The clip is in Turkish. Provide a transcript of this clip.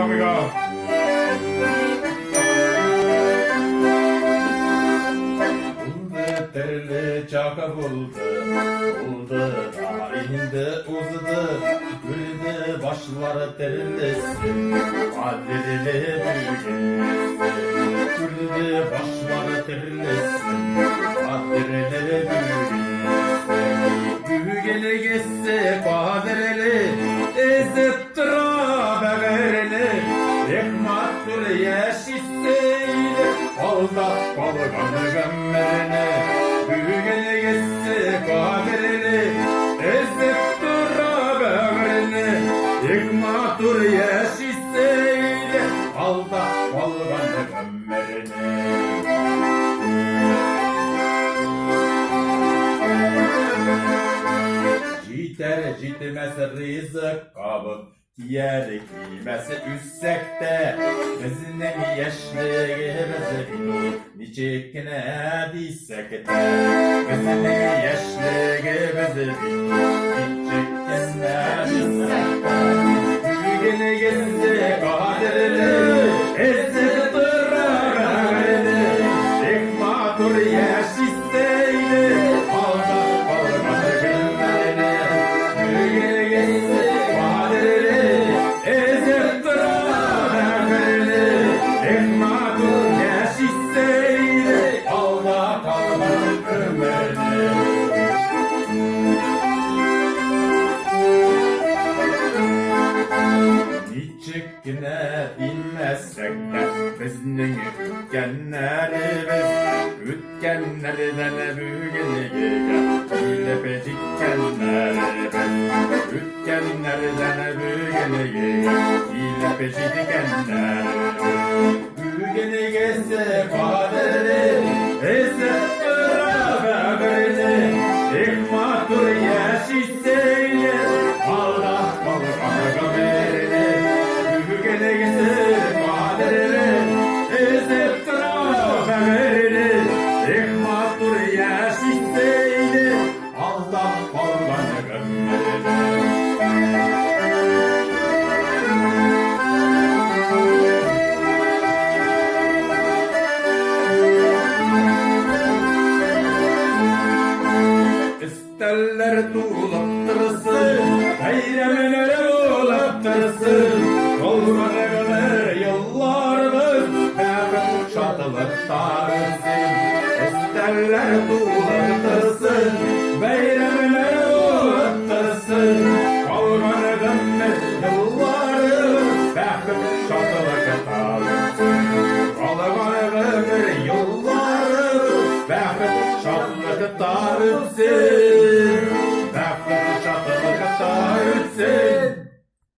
amigo. Buldu terli çaka buldu. Buldu tarihinde uzadı. Güldü başları terlesin. Kadirli büyüsün. Güldü başları terlesin. Kadirli büyüsün. Büyügeli geçse kadirli. Ezittra beverli. Ekmattır yeşisseydi. Alda balganı gömmerine. Büyügeli geçse kadirli. Ezittra beverli. Ekmattır yeşisseydi. Alda balganı gömmerine. Citer citmez rızık kabı. Yer giymesi üssekte. Bizinin yaşlığımızı bilir. Niçikine diysekte. Bizinin yaşlığımızı bilir. Niçikine diysekte. Büyügeni gezdi kadirli. Ezdi tırrağını. Ekmatur yaşisteydi. Alda balganı gülmeni. Büyügeni gezdi kadirli. Ezdi tırrağını. Ekmatur yaşisteydi. Alda balganı gülmeni. Niçikine bilmezsek de bizning ütkenlerden büyügeliğe ile pecikkenlerimiz ütkenlerden büyügeliğe ile pecikkenlerimiz büyügeliğe ise kaderi ise beraberini ekmatur yaşiseyle Allah balkanı gömerini büyügeliğe kaderi ise beraberini ekmatur yaşiseyle Allah balkanı gömerini. İsterler tuğlaptırsın, bayramları oğlaptırsın. Olmadılar yıllardır, hemen çatılıp tarırsın. İsterler tuğlaptırsın, bayramları oğlaptırsın. Olmadılar yıllardır, hemen çatılıp tarırsın. Olmadılar yıllardır, hemen çatılıp tarırsın.